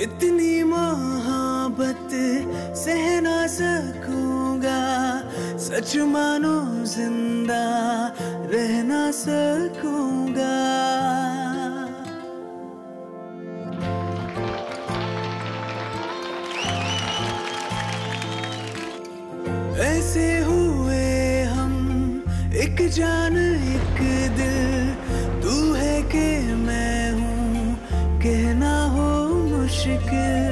इतनी मोहब्बत सह ना सकूंगा, सच मानो जिंदा रह ना सकूंगा। ऐसे हुए हम एक जान एक दिल, तू है कि मैं हूँ कहना हो मुश्किल।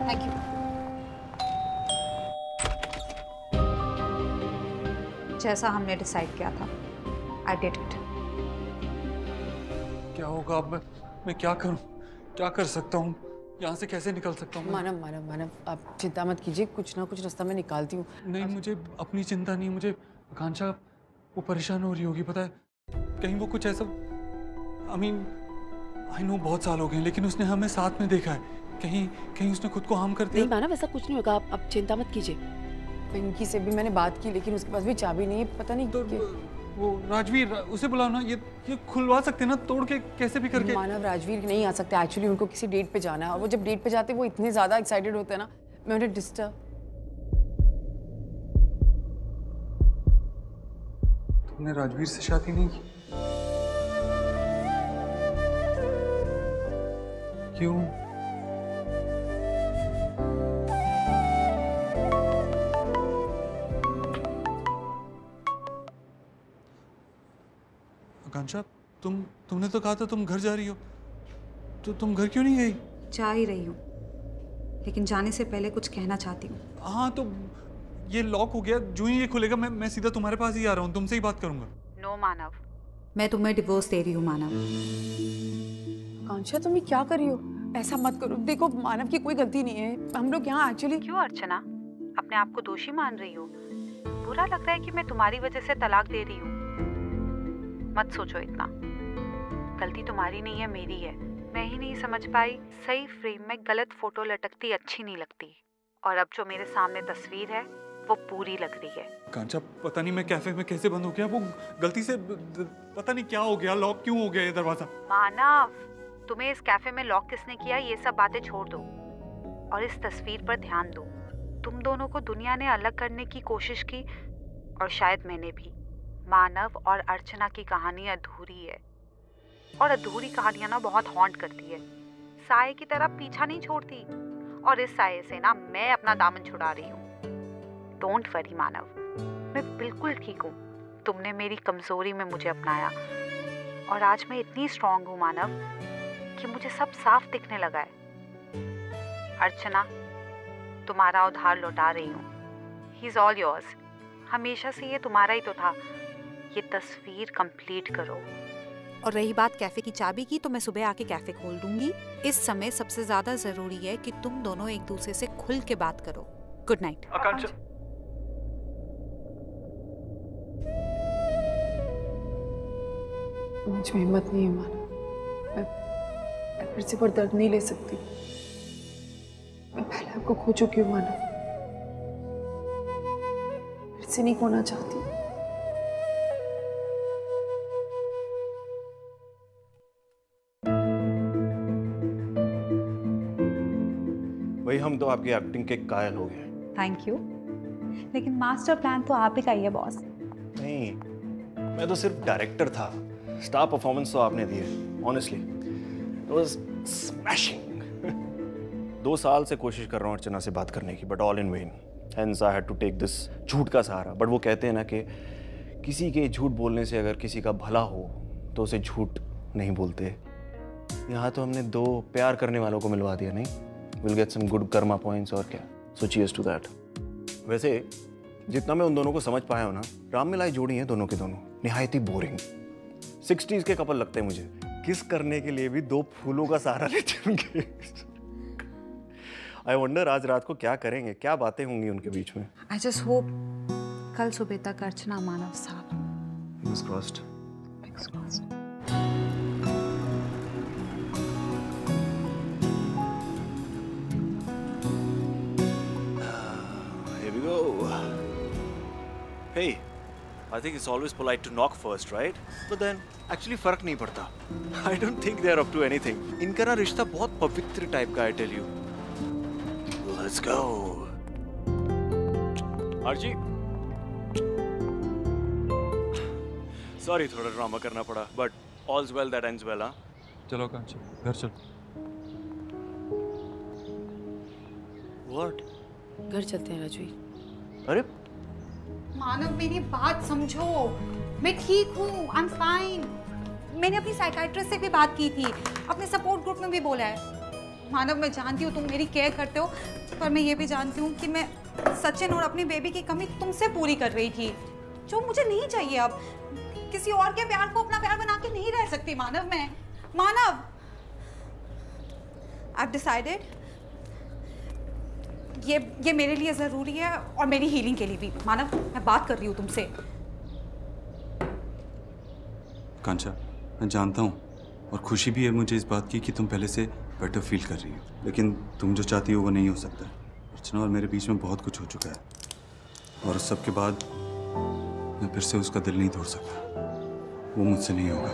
Thank you. जैसा हमने डिसाइड किया था, आई डिड इट। क्या होगा अब? मैं क्या करूं? क्या कर सकता हूं? यहाँ से कैसे निकल सकता हूँ? मानव, आप चिंता मत कीजिए, कुछ ना कुछ रास्ता मैं निकालती हूँ। नहीं, मुझे अपनी चिंता नहीं, मुझे आकांक्षा वो परेशान हो रही होगी, पता है? कहीं वो कुछ ऐसा, आई नो बहुत साल हो गए, लेकिन उसने हमें साथ में देखा है, कहीं उसने खुद को हार्म कर दिया। नहीं मानव, ऐसा कुछ नहीं होगा, आप चिंता मत कीजिए। पिंकी से भी मैंने बात की, लेकिन उसके पास भी चाबी नहीं है, पता नहीं तो वो राजवीर, उसे बुलाओ ना, ये खुलवा सकते ना, तोड़ के कैसे भी करके। मानव, राजवीर नहीं आ सकते, एक्चुअली उनको किसी डेट पे जाना है, और वो जब डेट पे जाते हैं वो इतने ज्यादा एक्साइटेड होते हैं ना, मैं उन्हें डिस्टर्ब। तुमने राजवीर से शादी नहीं की? क्यों? आकांक्षा, तुमने तो कहा था तुम घर जा रही हो, तो तुम घर क्यों नहीं गई? जा ही रही हूँ, लेकिन जाने से पहले कुछ कहना चाहती हूँ। हाँ, तो ये लॉक हो गया, जो ही ये खुलेगा मैं सीधा तुम्हारे पास ही आ रहा हूँ, तुमसे ही बात करूंगा। नो मानव, मैं तुम्हें डिवोर्स दे रही हूँ। मानव। आकांक्षा, तुम ये क्या कर रही हो? ऐसा मत करो, देखो मानव की कोई गलती नहीं है, हम लोग यहाँ एक्चुअली। क्यों अर्चना, अपने आप को दोषी मान रही हो? बुरा लग रहा है कि मैं तुम्हारी वजह से तलाक दे रही हूँ? मत सोचो इतना, गलती तुम्हारी नहीं है, मेरी है। मैं ही नहीं समझ पाई, सही फ्रेम में गलत फोटो लटकती अच्छी नहीं लगती, और अब जो मेरे सामने तस्वीर है वो पूरी लग रही है। कांचा, पता नहीं मैं कैफे में कैसे बंद हो गया, वो गलती से पता नहीं क्या हो गया, लॉक क्यों हो गया ये दरवाजा। मानव, तुम्हें इस कैफे में लॉक किसने किया, ये सब बातें छोड़ दो और इस तस्वीर पर ध्यान दो। तुम दोनों को दुनिया ने अलग करने की कोशिश की, और शायद मैंने भी। मानव और अर्चना की कहानी अधूरी है, और अधूरी कहानियां ना बहुत हॉन्ट करती है, साए की तरह पीछा नहीं छोड़ती, और इस साए से ना मैं अपना दामन छुड़ा रही हूँ। डोंट वरी मानव, मैं बिल्कुल ठीक हूँ। तुमने मेरी कमजोरी में मुझे अपनाया, और आज मैं इतनी स्ट्रांग हूँ मानव कि मुझे सब साफ दिखने लगा है। अर्चना, तुम्हारा उधार लौटा रही हूँ। He is all yours. हमेशा से ये तुम्हारा ही तो था। ये तस्वीर कंप्लीट करो। और रही बात कैफे की चाबी की, तो मैं सुबह आके कैफे खोल दूंगी। इस समय सबसे ज्यादा जरूरी है कि तुम दोनों एक दूसरे से खुल के बात करो। Good night. आकांक्षा, मुझे हिम्मत नहीं है मानव, मैं फिर से पर दर्द नहीं ले सकती। मैं पहले आपको खो चुकी हूँ मानव, फिर से नहीं खोना चाहती। भाई, हम तो आपकी एक्टिंग के कायल हो गए। थैंक यू, लेकिन मास्टर प्लान तो आप ही का ही है बॉस। नहीं, मैं तो सिर्फ डायरेक्टर था। स्टार परफॉर्मेंस तो आपने दी है। Honestly it was smashing. 2 साल से कोशिश कर रहा हूँ अर्चना से बात करने की, but all in vain. Hence I had to take this झूठ का सहारा। बट वो कहते हैं ना कि किसी के झूठ बोलने से अगर किसी का भला हो तो उसे झूठ नहीं बोलते। यहाँ तो हमने 2 प्यार करने वालों को मिलवा दिया, नहीं? Will get some good karma points और क्या। So cheers to that. वैसे जितना मैं उन दोनों को समझ पाया हूँ ना, राम मिलाई जोड़ी है दोनों के दोनों, निहायत ही बोरिंग। 60s के कपल लगते हैं मुझे। किस करने के लिए भी 2 फूलों का सहारा लेते होंगे। आई वंडर आज रात को क्या करेंगे, क्या बातें होंगी उनके बीच में। आई जस्ट होप कल सुबह तक अर्चना मानव साथ। Fingers crossed. Fingers crossed. Here we go. Hey, I think it's always polite to knock first, right? But then, actually फर्क नहीं पड़ता. I don't think they are up to anything. इनका ना रिश्ता बहुत पवित्र टाइप का, I tell you. Let's go. आरजी. Sorry, थोड़ा ड्रामा करना पड़ा, but all's well that ends well, हाँ? चलो आकांक्षा, घर चल। What? घर चलते हैं राजवीर। अरे मानव मेरी बात समझो, मैं ठीक हूँ, आई एम फाइन। मैंने अपनी साइकाइट्रिस्ट से भी बात की थी, अपने सपोर्ट ग्रुप में भी बोला है। मानव मैं जानती हूँ तुम मेरी केयर करते हो, पर मैं ये भी जानती हूँ कि मैं सचिन और अपनी बेबी की कमी तुमसे पूरी कर रही थी, जो मुझे नहीं चाहिए। अब किसी और के प्यार को अपना प्यार बना के नहीं रह सकती मानव मैं। मानव, I've decided ये मेरे लिए जरूरी है और मेरी हीलिंग के लिए भी। मानव मैं बात कर रही हूँ तुमसे। कांचा, मैं जानता हूँ और खुशी भी है मुझे इस बात की कि तुम पहले से बेटर फील कर रही हो, लेकिन तुम जो चाहती हो वो नहीं हो सकता। अर्चना और मेरे बीच में बहुत कुछ हो चुका है और सब के बाद मैं फिर से उसका दिल नहीं तोड़ सकता। वो मुझसे नहीं होगा।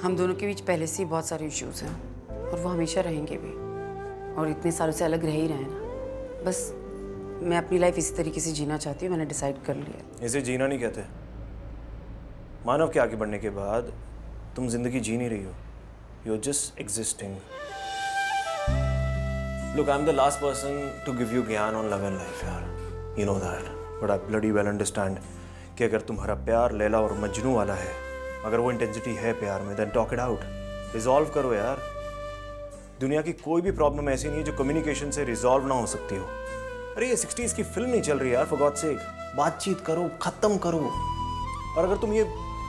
हम दोनों के बीच पहले से ही बहुत सारे इश्यूज हैं और वो हमेशा रहेंगे भी, और इतने सालों से अलग रह ही रहे हैं ना। बस मैं अपनी लाइफ इसी तरीके से जीना चाहती हूँ, मैंने डिसाइड कर लिया। इसे जीना नहीं कहते। मानव के आगे बढ़ने के बाद तुम जिंदगी जी नहीं रही हो, you are just existing. Look, I'm the last person to give you ज्ञान on love and life, यार. You know that. But I bloody well understand कि अगर तुम्हारा प्यार लैला और मजनू वाला है, अगर वो इंटेंसिटी है प्यार में, then talk it out. Resolve करो यार. दुनिया की कोई भी प्रॉब्लम ऐसी नहीं है जो कम्युनिकेशन से रिजॉल्व ना हो सकती हो। अरे ये 60s की फिल्म नहीं चल रही यार, for God's sake. बातचीत करो, खत्म करो। और अगर तुम ये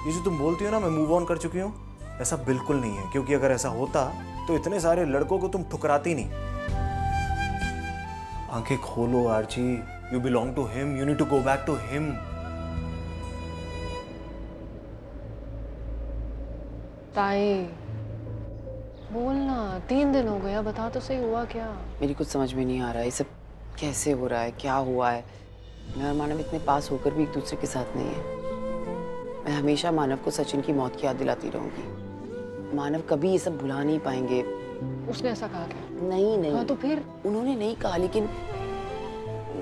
जो तुम बोलती हो ना मैं मूव ऑन कर चुकी हूँ, ऐसा बिल्कुल नहीं है, क्योंकि अगर ऐसा होता तो इतने सारे लड़कों को तुम ठुकराती नहीं। आंखें खोलो Archi, you belong to him, you need to go back to him. ताई बोलना, 3 दिन हो गया, बता तो सही हुआ क्या? मेरी कुछ समझ में नहीं आ रहा है, ये सब कैसे हो रहा है, क्या हुआ है। मैं और मानव इतने पास होकर भी एक दूसरे के साथ नहीं है। मैं हमेशा मानव को सचिन की मौत की याद दिलाती रहूंगी। मानव कभी ये सब भुला नहीं पाएंगे। उसने ऐसा कहा क्या? नहीं। हाँ तो फिर? उन्होंने नहीं कहा, लेकिन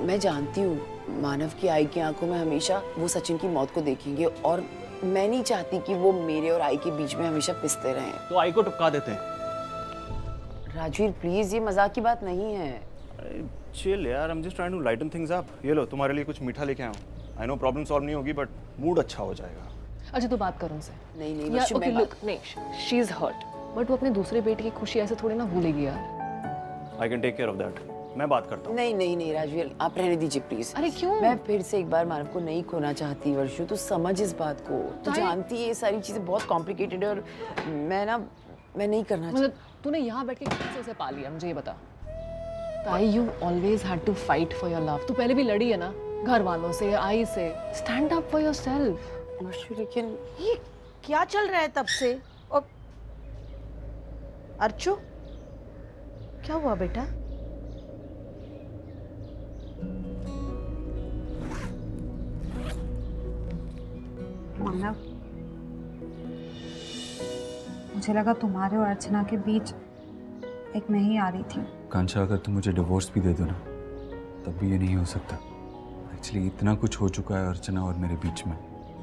मैं जानती हूँ मानव की आई की आंखों में हमेशा वो सचिन की मौत को देखेंगे, और मैं नहीं चाहती कि वो मेरे और आई के बीच में हमेशा पिसते रहें। तो आई को टपका देते हैं। राजवीर प्लीज, ये मजाक की बात नहीं है। चिल यार, I am just trying to lighten things up. ये लो तुम्हारे लिए कुछ मीठा लेके आया हूँ। आई नो प्रॉब्लम सॉल्व नहीं होगी, बट मूड अच्छा हो जाएगा। अच्छा तू बात कर उनसे। नहीं यार ओके लुक, नहीं शी इज हर्ट, बट वो अपने दूसरे बेटे की खुशी ऐसे थोड़ी ना भूलेगी यार। I can take care of that. मैं बात करता हूँ। नहीं राजवीर, आप रहने दीजिए प्लीज। अरे क्यों? मैं फिर से एक बार मानव को नहीं खोना चाहती। वर्षु तू समझ इस बात को, तू जानती है ये सारी चीजें बहुत कॉम्प्लिकेटेड है, और मैं नहीं करना चाहती। मतलब तूने यहाँ बैठ के कैसे उसे पा लिया, मुझे ये बता। ताई you always had to fight for your love. तू पहले भी लड़ी है ना, घर वालों से, I say. Stand up for yourself. Varshu लेकिन ये क्या चल रहा है तब से? और अर्चू क्या हुआ बेटा? मानव, मुझे लगा तुम्हारे और अर्चना के बीच एक मैं ही आ रही थी। कांचा, अगर तुम मुझे डिवोर्स भी दे दो ना, तब भी ये नहीं हो सकता। एक्चुअली इतना कुछ हो चुका है अर्चना और मेरे बीच में,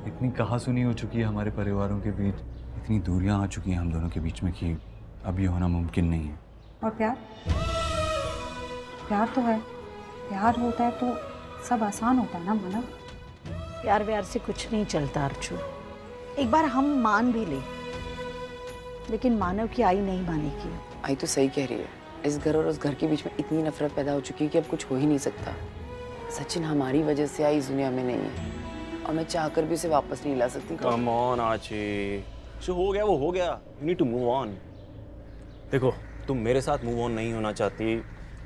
इतनी कहासुनी हो चुकी है हमारे परिवारों के बीच, इतनी दूरियां आ चुकी हैं हम दोनों के बीच में कि अब ये होना मुमकिन नहीं है। और प्यार? प्यार तो है, प्यार होता है तो सब आसान होता है ना मानव। प्यार व्यार से कुछ नहीं चलता अर्चू। एक बार हम मान भी ले, लेकिन मानव की आई नहीं मानेगी। आई तो सही कह रही है। इस घर और उस घर के बीच में इतनी नफरत पैदा हो चुकी है कि अब कुछ हो ही नहीं सकता। सचिन हमारी वजह से आई इस दुनिया में नहीं है, और मैं चाहकर भी उसे वापस नहीं ला सकती। कम ऑन आची, जो हो गया वो हो गया। You need to move on. देखो, तुम मेरे साथ मूव ऑन नहीं होना चाहती,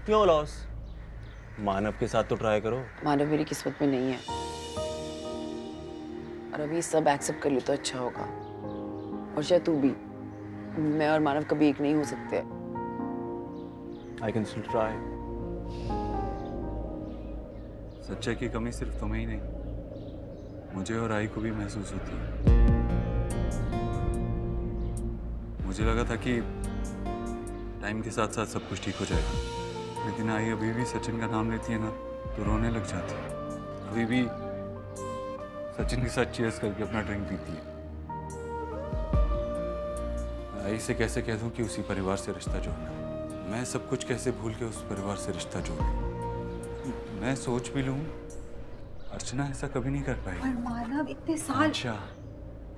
नो लॉस। मानव के साथ तो ट्राई करो। मानव मेरी किस्मत में नहीं है, और अभी सब एक्सेप्ट कर ली तो अच्छा होगा। और शायद तू भी। मैं और मानव कभी एक नहीं हो सकते। I can still try. सच्चाई की कमी सिर्फ तुम्हें ही नहीं, मुझे और आई को भी महसूस होती है। मुझे लगा था कि टाइम के साथ साथ सब कुछ ठीक हो जाएगा, लेकिन आई अभी भी सचिन का नाम लेती है ना तो रोने लग जाती है। अभी भी सचिन के साथ चीयर्स करके अपना ड्रिंक पीती है। आई से कैसे कह दूं कि उसी परिवार से रिश्ता जोड़ना, मैं सब कुछ कैसे भूल के उस परिवार से रिश्ता जोड़ूं। मैं सोच भी लूं, अर्चना ऐसा कभी नहीं कर पाई। पर मानव इतने साल। अच्छा,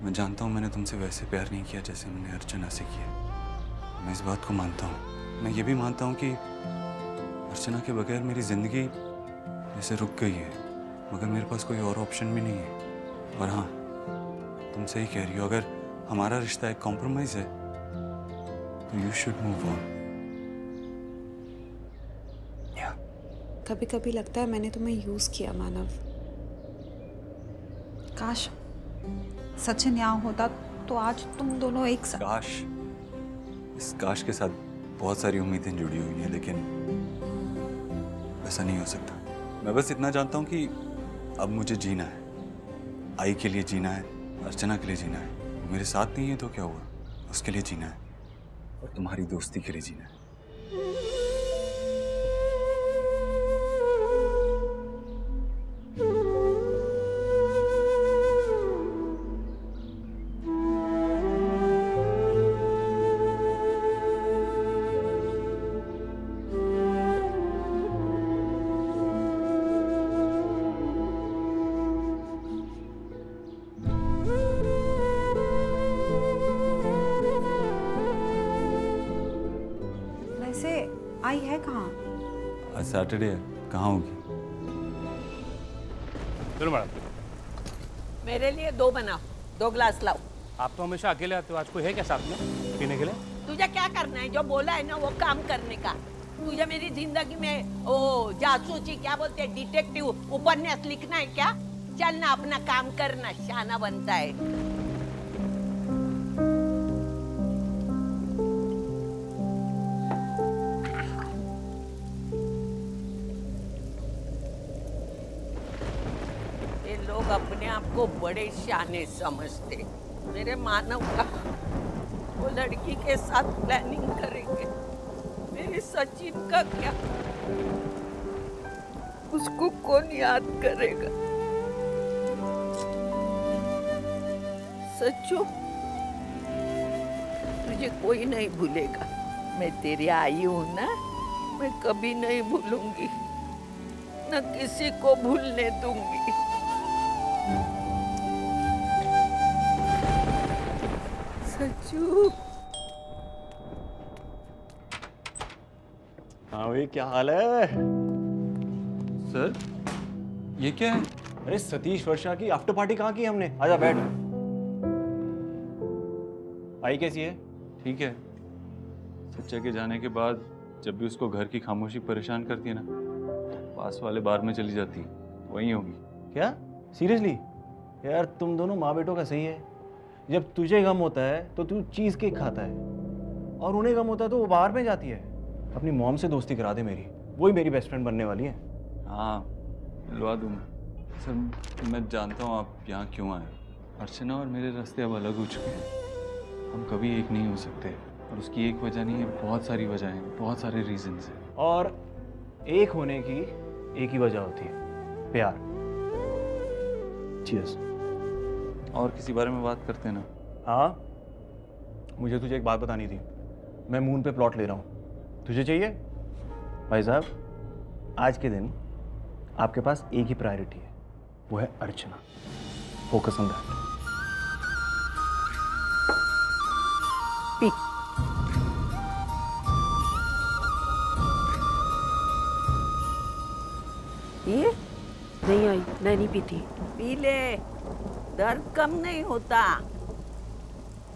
मैं जानता हूं मैंने तुमसे वैसे प्यार नहीं किया जैसे मैंने अर्चना से किया। मैं इस बात को मानता हूं। मैं ये भी मानता हूं कि अर्चना के बगैर मेरी जिंदगी जैसे रुक गई है, मगर मेरे पास कोई और ऑप्शन भी नहीं है। और हाँ, तुम सही कह रही हो, अगर हमारा रिश्ता एक कॉम्प्रोमाइज है तो यू शुड मूव ऑन। कभी कभी लगता है मैंने तुम्हें यूज किया मानव। काश सचिन यहाँ होता तो आज तुम दोनों एक साथ। काश, इस काश के साथ बहुत सारी उम्मीदें जुड़ी हुई हैं, लेकिन ऐसा नहीं हो सकता। मैं बस इतना जानता हूँ कि अब मुझे जीना है। आई के लिए जीना है, अर्चना के लिए जीना है। वो मेरे साथ नहीं है तो क्या हुआ, उसके लिए जीना है, और तुम्हारी दोस्ती के लिए जीना है। आई है कहाँ? आज सैटरडे है, कहाँ होगी? चलो मैडम। मेरे लिए 2 बनाओ, 2 ग्लास लाओ। आप तो हमेशा अकेले आते हो, आज कोई है क्या साथ में पीने के लिए? तुझे क्या करना है? जो बोला है ना वो काम करने का। तुझे मेरी जिंदगी में ओ जासूसी क्या बोलते हैं, डिटेक्टिव उपन्यास लिखना है क्या? चल ना अपना काम करना, शाना बनता है। ये लोग अपने आप को बड़े शाने समझते। मेरे मानव का वो लड़की के साथ प्लानिंग करेंगे, मेरे सचिन का क्या? उसको कौन याद करेगा? सच्चू, तुझे कोई नहीं भूलेगा। मैं तेरी आई हूं ना, मैं कभी नहीं भूलूंगी, न किसी को भूलने दूंगी। सच्चू। हाँ भाई, क्या हाल है? सर, ये क्या है? अरे सतीश वर्षा की आफ्टर पार्टी कहाँ की हमने? आजा बैठ। आई कैसी है? ठीक है। सच्चा के जाने के बाद जब भी उसको घर की खामोशी परेशान करती है ना, पास वाले बार में चली जाती है, वहीं होगी। क्या? सीरियसली? यार तुम दोनों माँ बेटों का सही है। जब तुझे गम होता है तो तू चीज केक खाता है, और उन्हें गम होता है तो वो बाहर में जाती है। अपनी मॉम से दोस्ती करा दे मेरी, वही मेरी बेस्ट फ्रेंड बनने वाली है। हाँ, मिलवा दूँ। सर, मैं जानता हूँ आप यहाँ क्यों आए। अर्चना और मेरे रास्ते अब अलग हो चुके हैं। हम कभी एक नहीं हो सकते, और उसकी एक वजह नहीं है, बहुत सारी वजह हैं, बहुत सारे रीजंस हैं। और एक होने की एक ही वजह होती है, प्यार। चीयर्स। और किसी बारे में बात करते हैं ना? हाँ, मुझे तुझे एक बात बतानी थी। मैं मून पे प्लॉट ले रहा हूँ, तुझे चाहिए? भाई साहब, आज के दिन आपके पास एक ही प्रायोरिटी है, वो है अर्चना। Focus on that. ये नहीं आई, मैं नहीं पीती। पी ले, दर्द कम नहीं होता,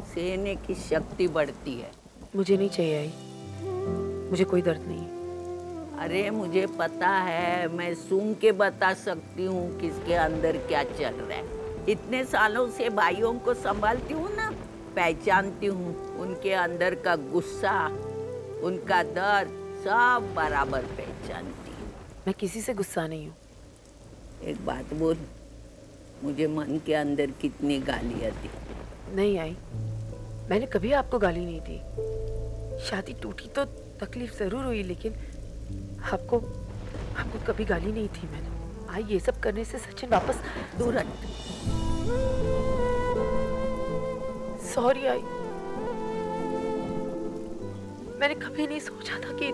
सहने की शक्ति बढ़ती है। मुझे नहीं चाहिए आई, मुझे कोई दर्द नहीं है। अरे मुझे पता है, मैं सूंघ के बता सकती हूँ किसके अंदर क्या चल रहा है। इतने सालों से भाइयों को संभालती हूँ ना, पहचानती हूँ उनके अंदर का गुस्सा, उनका दर्द सब बराबर पहचानती हूँ। मैं किसी से गुस्सा नहीं हूँ। एक बात बोल, मुझे मन के अंदर कितनी गालियाँ दी। नहीं आई, मैंने कभी आपको गाली नहीं दी। शादी टूटी तो तकलीफ जरूर हुई, लेकिन आपको कभी गाली नहीं थी मैंने। आई, ये सब करने से सचिन वापस दूर हट। सॉरी आई, मैंने कभी नहीं सोचा था कि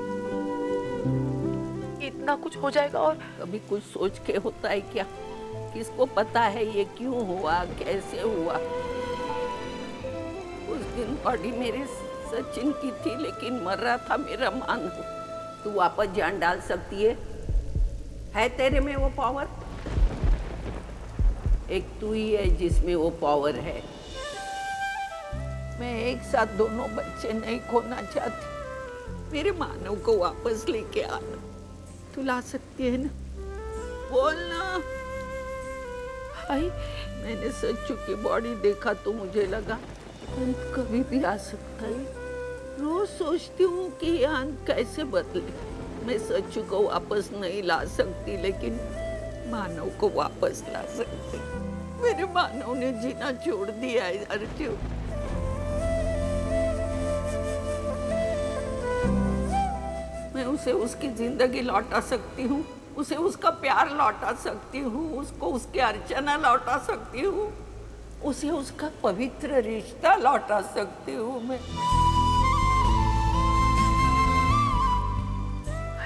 इतना कुछ हो जाएगा। और कभी कुछ सोच के होता है क्या? किसको पता है ये क्यों हुआ, कैसे हुआ? उस दिन बॉडी मेरे सचिन की थी, लेकिन मर रहा था मेरा मानव। तू वापस जान डाल सकती है तेरे में वो पावर? एक तू ही है जिसमें वो पावर है। मैं एक साथ दोनों बच्चे नहीं खोना चाहती। मेरे मानव को वापस लेके आना। तू ला सकती है ना? बोल ना। भाई, मैंने सच्चू की बॉडी देखा तो मुझे लगा अंत कभी भी आ सकता है। रोज सोचती हूँ कि ये अंत कैसे बदले। मैं सच्चू को वापस नहीं ला सकती, लेकिन मानव को वापस ला सकती। मेरे मानव ने जीना छोड़ दिया है अर्जुन। मैं उसे उसकी जिंदगी लौटा सकती हूँ, उसे उसका प्यार लौटा सकती हूँ, उसको उसकी अर्चना लौटा सकती हूँ, उसे उसका पवित्र रिश्ता लौटा सकती हूँ मैं।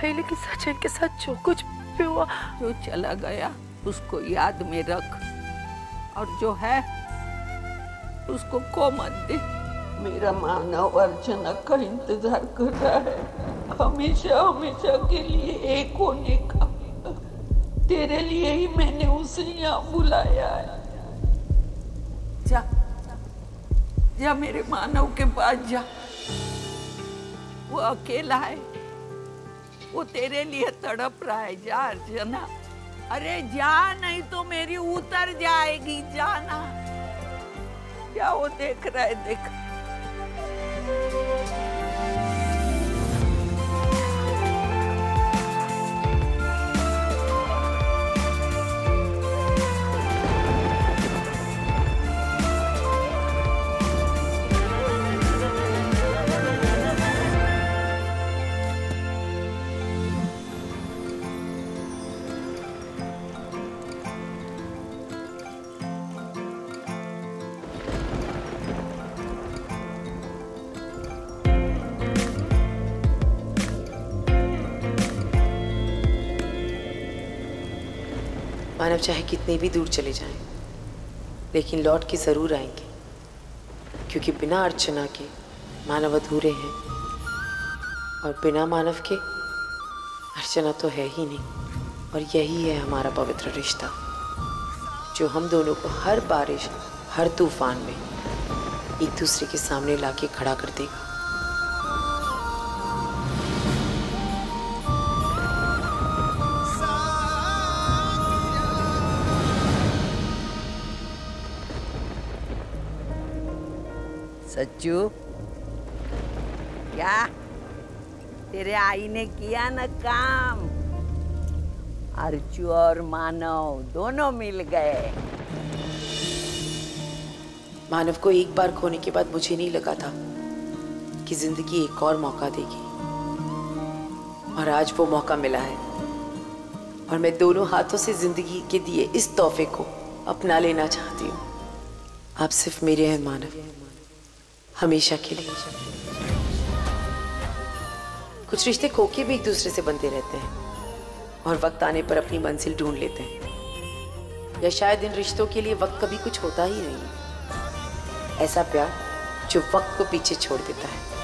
लेकिन सचिन के साथ जो कुछ भी हुआ, जो चला गया उसको याद में रख, और जो है उसको खो मत दे। मेरा मानव अर्चना का इंतजार कर रहा है, हमेशा हमेशा के लिए एक होने का। तेरे लिए ही मैंने उसे यहाँ बुलाया है। जा जा मेरे मानव के पास जा। वो अकेला है, वो तेरे लिए तड़प रहा है। जा अर्चना, अरे जा, नहीं तो मेरी उतर जाएगी। जाना, क्या वो देख रहा है? देख। मानव चाहे कितने भी दूर चले जाएं, लेकिन लौट के जरूर आएंगे, क्योंकि बिना अर्चना के मानव अधूरे हैं, और बिना मानव के अर्चना तो है ही नहीं। और यही है हमारा पवित्र रिश्ता, जो हम दोनों को हर बारिश, हर तूफान में एक दूसरे के सामने लाके खड़ा कर देगा। सच्चू, क्या तेरे आई ने किया ना काम? अर्चू और मानव दोनों मिल गए। मानव को एक बार खोने के बाद मुझे नहीं लगा था कि जिंदगी एक और मौका देगी, और आज वो मौका मिला है, और मैं दोनों हाथों से जिंदगी के दिए इस तोहफे को अपना लेना चाहती हूँ। आप सिर्फ मेरे हैं मानव, हमेशा के लिए। कुछ रिश्ते खो के भी एक दूसरे से बनते रहते हैं, और वक्त आने पर अपनी मंजिल ढूंढ लेते हैं। या शायद इन रिश्तों के लिए वक्त कभी कुछ होता ही नहीं है। ऐसा प्यार जो वक्त को पीछे छोड़ देता है।